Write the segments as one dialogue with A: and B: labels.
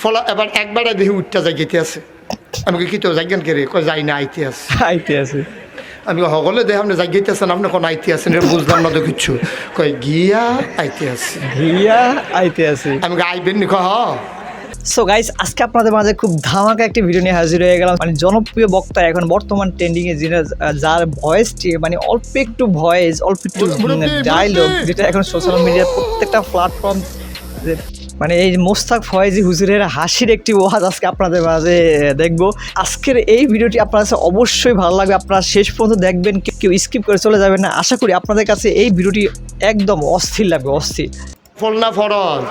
A: ফলা এবার একবারে দেখি উঠটা জায়গাতে আছে। আমি কি তো জায়গান কে রে কয় যাই না আইতে আছে। আমি সকলে দেখে আপনি জায়গাতে আছেন, আপনি কোন আইতে আছেন বুঝলাম না তো কিচ্ছু। কয় গিয়া আইতে আছে। আমি আইবেন নি হ।
B: সো গাইস, আজকে আপনাদের মাঝে খুব ধামাকা একটি ভিডিও নিয়ে হাজির হয়ে গেলাম। মানে জনপ্রিয় বক্তা, এখন বর্তমান ট্রেন্ডিং এ যার ভয়েসটি মানে অল্প একটু ভয়েস, অল্প একটু ডায়লগ, যেটা এখন সোশ্যাল মিডিয়ার প্রত্যেকটা প্ল্যাটফর্ম, মানে এই মোস্তাক ফয়েজি হুজুরের হাসির একটি ওয়াজ আজকে আপনাদের মাঝে দেখবো। আজকের এই ভিডিওটি আপনার কাছে অবশ্যই ভালো লাগবে, আপনারা শেষ পর্যন্ত দেখবেন, কেউ স্কিপ করে চলে যাবেন না। আশা করি আপনাদের কাছে এই ভিডিওটি একদম অস্থির লাগবে, অস্থির।
A: ফলনা ফরজ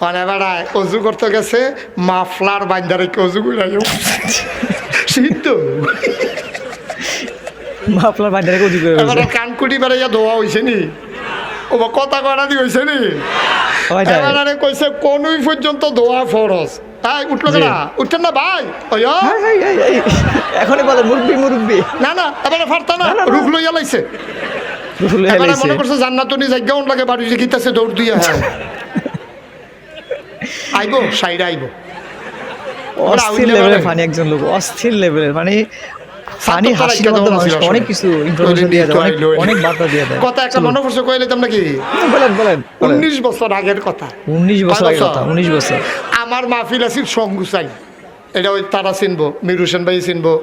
A: মানে বেড়ায় অজু করতে গেছে, মাফলার বাইন্দারে অজু করে শীত
B: মাফলার বাইন্দারে অজু করে
A: এবার কানকুটি বেড়াইয়া ধোয়া হয়েছে নি, ও কথা করা দি হয়েছে নি। এবারে কইছে কোনই পর্যন্ত ধোয়া ফরজ। হ্যাঁ উঠলো না, উঠছেন না ভাই?
B: এখনই বলে মুরব্বি
A: না না, এবারে ফারতা না, রুখ লইয়া লাইছে। মনে করছে জান্নাতুনি জায়গাও লাগে বাড়ি যে গীতাছে দৌড় দিয়ে। হ্যাঁ আইবো সাইড আইবো।
B: অস্থির লেভেলের ফানি একজন লোক, অস্থির লেভেলের মানে ফানি হাসির মধ্যে মানুষ অনেক কিছু ইনফরমেশন দিয়ে দেয়, অনেক বার্তা দিয়ে দেয়।
A: কথা একটা মনে পড়ছে কইলে তোমরা কি
B: বলেন
A: 19 বছর আগের কথা।
B: 19 বছর আগের কথা, 19 বছর।
A: আমার মাহফিল আছিল সঙ্গুসাই, এটা ওই তারা চিনবো, মির হোসেন ভাই চিনবো,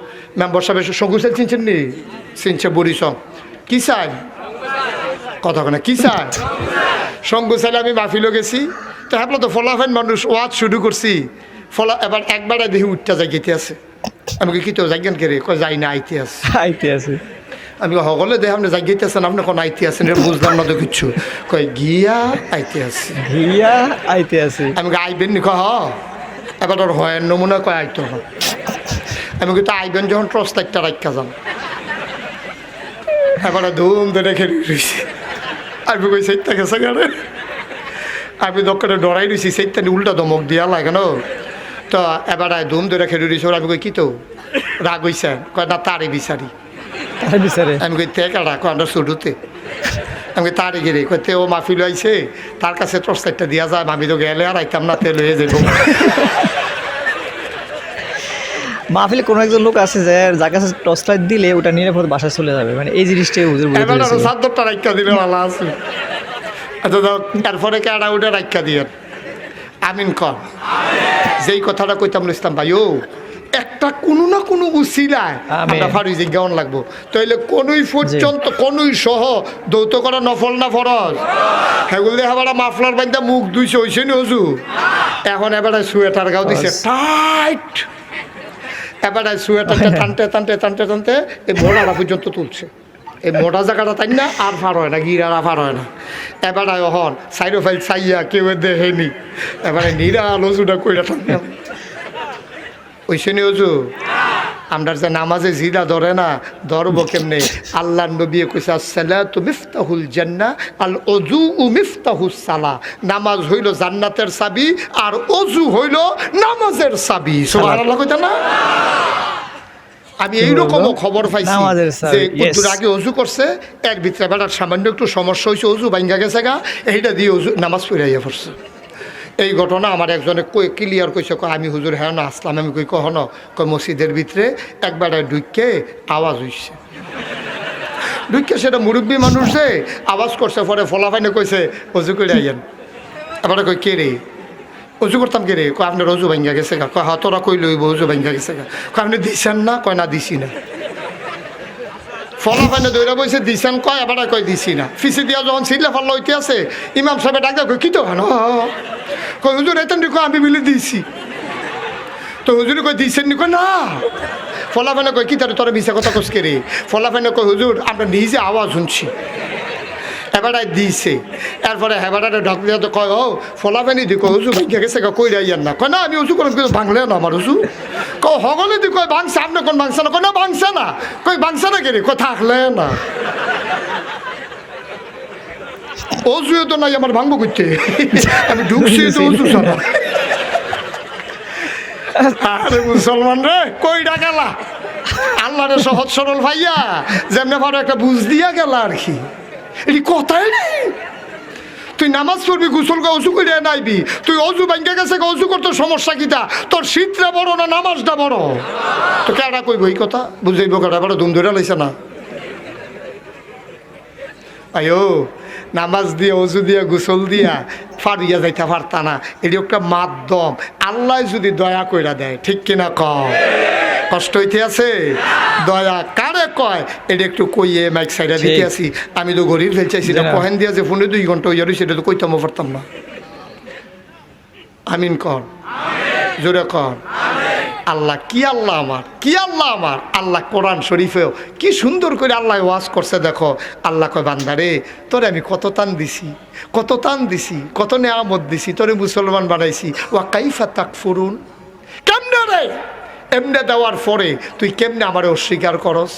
A: মেম্বার সাহেব সঙ্গুসাই চিনছেন নি? চিনছে বুড়ি সং কি চাই কথা না কি চাই সঙ্গুসাইলে আমি মাহফিলও গেছি। তো হ্যাঁ তো ফলাফেন মানুষ ওয়াজ শুরু করছি, ফলা এবার একবারে দেখি উঠটা জায়গাতে আছে। আমি কি তো জায়গান কে রে কয় যাই না আইতে আছে। আমি সকলে দেখে আপনি জায়গাতে আছেন, আপনি কোন আইতে আছেন বুঝলাম না তো কিচ্ছু। কয় গিয়া আইতে আছে। আমি আইবেন নি হ। এবার ওর হয় নমুনা কয় আইতো না। আমি কিন্তু আইবেন যখন ট্রস্টাইটটা রাখা যান, এবারে ধুম ধরে খেলে রয়েছি। আমি কই সেইটা গেছে গাড়ে, আমি দক্ষিণে ডরাই রয়েছি, সেইটা উল্টা ধমক দিয়া লাগে না। তো এবারে ধুম ধরে খেলে রয়েছি। আমি কই কি তো রাগ হইছে? কয় না তারে বিচারি। আমি কই তে কাটা কয় আমরা শুরুতে। আমি তারে গেলে কইতে ও মাহফিল আইছে, তার কাছে টর্চলাইটটা দিয়া যায়, আমি তো গেলে আর আইতাম না, তেল হয়ে যাবো।
B: মাহফিলে কোনো একজন লোক আছে যে যার কাছে টর্চলাইট দিলে ওটা নিরাপদ বাসায় চলে যাবে, মানে এই জিনিসটাই হুজুর বলে দিয়েছে।
A: এবার সাদ্দরটা রাখা দিলে ভালো আছে। আচ্ছা তারপরে কেডা ওটা রাখা দিয়ে আমিন কর। যেই কথাটা কইতাম ইসলাম ভাই, ও একটা কোনো না কোনো উসিলায় আমরা ফারুই জিজ্ঞাসন লাগবো, তাইলে কোনই পর্যন্ত কোনই সহ দৌত করা নফল না ফরজ। হেগুল দিয়ে এবার মাফলার বাইন্দা মুখ দুইছে হয়েছে নি হজু। এখন এবারে সোয়েটার গাও দিছে টাইট, এবারে সোয়েটারটা টানতে এই মোড়াটা পর্যন্ত তুলছে। এই মোটা জায়গাটা তাই না আর ফার হয় না, গিরারা ফার হয় না। এবারে হন সাইডো ফাইল চাইয়া কেউ দেখেনি, এবারে নিরা লজুটা কইরা টানতে ওইসে নি হজু। আমরা যে নামাজে জিরা ধরে না, ধরবো কেমনে? আল্লাহ নবী কইছে আসসালাতু মিফতাহুল জান্নাহ আল ওযু মিফতাহুস সালাহ। নামাজ হইল জান্নাতের চাবি আর ওযু হইল নামাজের চাবি। সুবহানাল্লাহ কইতা না? আমি এইরকমও খবর পাইছি যে কতদিন আগে অজু করছে, এর ভিতরে বেটার সামান্য একটু সমস্যা হয়েছে, অজু ভাঙ্গা গেছে গা, এইটা দিয়ে অজু নামাজ পড়াইয়া পড়ছে। এই ঘটনা আমার একজনে ক্লিয়ার কইছে, আমি হুজুর হ্যাঁ না আসলাম। আমি কই কহন কয় মসজিদের ভিতরে একবারে ঢুকে আওয়াজ হইছে, ঢুকে সেটা মুরব্বী মানুষ যে আওয়াজ করছে। পরে ফলাফাইনে কইছে অজু করে আইয়েন। এবারে কই কে রে? অজু করতাম কে রে? কয় আপনার অজু ভাঙ্গা গেছে গা। কয় তোরা কই লইব অজু ভাঙ্গা গেছে গা। কয় আপনি দিছেন না? কয় না দিছি না। ফলাফাইনে দৌড়া বইছে দিছেন, কয় এবারে কয় দিছি না। ফিসে দিয়া যখন ছিটলে ফাল্লা হইতে আছে, ইমাম সাহেব ডাকা কই কি তো কেন? কই হুজুর এতেন কয় আমি বিলে দিয়েছি। তো হুজুর কই দিয়েছেন নি? কয় না। ফলাফাইনে কয় কি তার তোরা মিশা কথা কসকে রে? ফলাফাইনে কয় হুজুর আমরা নিজে আওয়াজ শুনছি। এবারে দিছে, এরপরে হেবারে ঢক দিয়া তো কয় ও ফলাফাইনি দি কয় হুজুর ভাঙ্গা গেছে কই রাইয়ান না। কয় না আমি উজু করলাম কিন্তু ভাঙলে না আমার হুজুর। কয় হগলে দি কয় ভাঙছে, আপনি কোন ভাঙছে না? কয় না ভাঙছে না। কই ভাঙছে না কে রে? কয় থাকলে না। অজুয়ে তো নাই আমার ভাঙবো করতে, আমি ঢুকছি তো অজু ছাড়া। আরে মুসলমান রে কইটা গেলা আল্লাহরে সহজ সরল ভাইয়া যেমনি ভালো একটা বুঝ দিয়া গেল আর কি। এটি কথাই নেই। তুই নামাজ পড়বি গোসল অজু করে নাইবি, তুই অজু ভাঙ্গা গেছে অজু করতে সমস্যা কিটা? তোর শীতটা বড় না নামাজটা বড়? তো কেডা কইব এই কথা? বুঝাইব কেডা? বড় ধুম ধরে লাইছে না? আয়ো নামাজ দিয়ে অজু দিয়া গোসল দিয়া ফারিয়া যাইতে পারতা না, এটি একটা মাধ্যম। আল্লাহ যদি দয়া কইরা দেয়, ঠিক কিনা কম? কষ্ট হইতে আছে? দয়া কারে কয় এটা একটু কইয়ে মাইক সাইডা দিতে আসি। আমি তো গরিব ফেলচাইছি না, কহেন দিয়া যে ফোনে 2 ঘন্টা হইয়া সেটা তো কইতামও পারতাম না। আমিন কর, জোরে কর। আল্লাহ কি আল্লাহ আমার, কি আল্লাহ আমার। আল্লাহ কোরআন শরীফেও কি সুন্দর করে আল্লাহ ওয়াজ করছে দেখো। আল্লাহ কয় বান্দারে তোরে আমি কত টান দিছি, কত টান দিছি, কত নেয়ামত দিছি, তোরে মুসলমান বানাইছি। ওয়া কাইফা তাকফুরুন, কেমনে রে? এমনে দেওয়ার পরে তুই কেমনে আমারে অস্বীকার করস?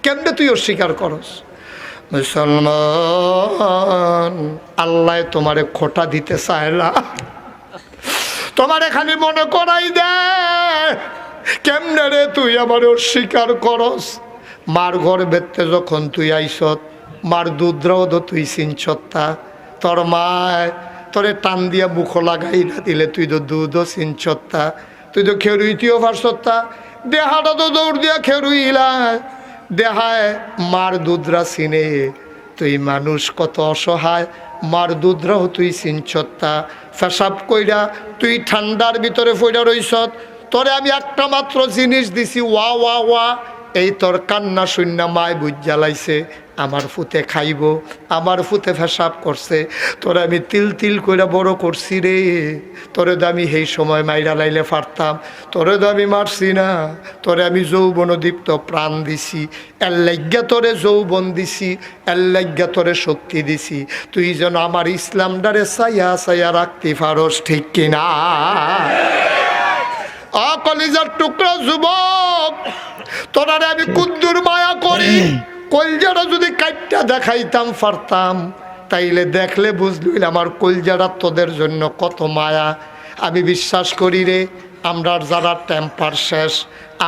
A: কেমনে তুই অস্বীকার করস? মুসলমান, আল্লাহ তোমারে খোটা দিতে চায় না, তোমারে খালি মনে করাই দে কেমনে রে তুই আমার অস্বীকার করস। মার ঘর বেতে যখন তুই আইসত, মার দুধরাও তো তুই চিনছত্তা। তোর মায় তোরে টান দিয়া মুখ লাগাই না দিলে তুই তো দুধও চিনছত্তা, তুই তো খেরুইতেও পারছত্তা। দেহাটা তো দৌড় দিয়া খেরুইলা, দেহায় মার দুধরা চিনে। তুই মানুষ কত অসহায়, মার দুধরাও তুই চিনছত্তা। পেশাব কইরা তুই ঠান্ডার ভিতরে ফইরা রইছত, তোরে আমি একটা মাত্র জিনিস দিছি, ওয়া ওয়া ওয়া। এই তোর কান্না শূন্য মায় বুঝ জ্বালাইছে, আমার ফুতে খাইব, আমার ফুতে পেশাব করছে। তোরে আমি তিল তিল কইরা বড় করছি রে। তোরে তো আমি সেই সময় মাইরা লাইলে পারতাম, তোরে তো আমি মারছি না। তোরে আমি যৌবন দীপ্ত প্রাণ দিছি, এর লাগ্যা তোরে যৌবন দিছি, এর লাগ্যা তোরে শক্তি দিছি, তুই যেন আমার ইসলামটারে চাইয়া চাইয়া রাখতে পারস, ঠিক কিনা? কলিজার টুকরা যুবক, তোরারে আমি কুদ্দুর মায়া করি। কলজাটা যদি কাইটটা দেখাইতাম পারতাম, তাইলে দেখলে বুঝলি আমার কলজাটা তোদের জন্য কত মায়া। আমি বিশ্বাস করি রে, আমরার যারা টেম্পার শেষ,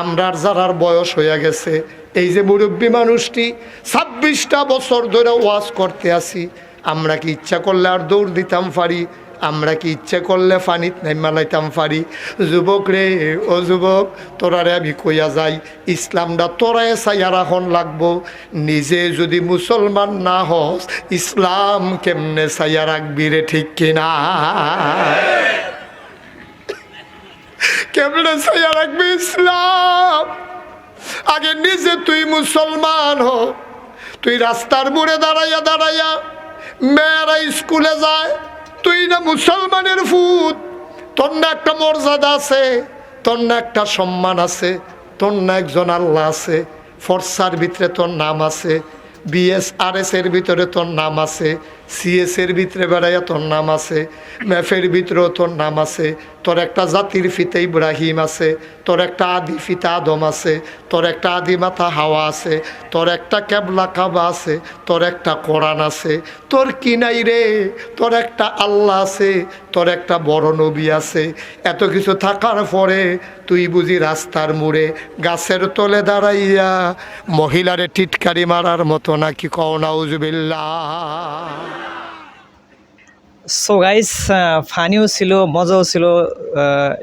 A: আমরার যারার বয়স হয়ে গেছে, এই যে মুরব্বী মানুষটি 26টা বছর ধরে ওয়াজ করতে আসি, আমরা কি ইচ্ছা করলে আর দৌড় দিতাম পারি? আমরা কি ইচ্ছে করলে ফানিত নাইমালাইতাম পারি? যুবক রে, ও যুবক, তোরারে আমি কইয়া যাই, ইসলামটা তোরায় চাইয়া রাখন লাগবো। নিজে যদি মুসলমান না হস, ইসলাম কেমনে চাইয়া রাখবি রে, ঠিক কিনা? কেমনে চাইয়া রাখবি ইসলাম? আগে নিজে তুই মুসলমান হ। তুই রাস্তার মোড়ে দাঁড়াইয়া দাঁড়াইয়া মেয়েরা স্কুলে যায়, তুই না মুসলমানের ফুত, তোর না একটা মর্যাদা আছে, তোর না একটা সম্মান আছে, তোর না একজন আল্লাহ আছে। ফরসার ভিতরে তোর নাম আছে, BSRS এর ভিতরে তোর নাম আছে, CS এর ভিতরে বেড়াইয়া তোর নাম আছে, ম্যাফের ভিতরেও তোর নাম আছে। তোর একটা জাতির ফিতা ইব্রাহিম আছে, তোর একটা আদি ফিতা আদম আছে, তোর একটা আদি মাথা হাওয়া আছে, তোর একটা ক্যাবলা কাবা আছে, তোর একটা কোরআন আছে। তোর কি নাই রে? তোর একটা আল্লাহ আছে, তোর একটা বড় নবী আছে। এত কিছু থাকার পরে তুই বুঝি রাস্তার মোড়ে গাছের তলে দাঁড়াইয়া মহিলারে টিটকারি মারার মতো নাকি? কও নাউজুবিল্লাহ।
B: সো গাইস, ফানিও ছিল, মজাও ছিল,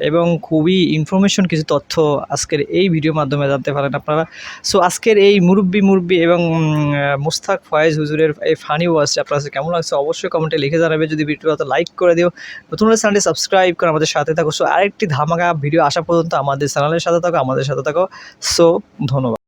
B: এবং খুবই ইনফরমেশন কিছু তথ্য আজকের এই ভিডিওর মাধ্যমে জানতে পারেন আপনারা। সো আজকের এই মুরব্বি এবং মুস্তাক ফয়েজ হুজুরের এই ফানি ওয়াজটা আপনার কাছে কেমন লাগছে অবশ্যই কমেন্টে লিখে জানাবে। যদি ভিডিওটা লাইক করে দিও, নতুন হলে চ্যানেলটি সাবস্ক্রাইব করে আমাদের সাথে থাকো। সো আরেকটি ধামাকা ভিডিও আসা পর্যন্ত আমাদের চ্যানেলের সাথে থাকো, আমাদের সাথে থাকো। সো ধন্যবাদ।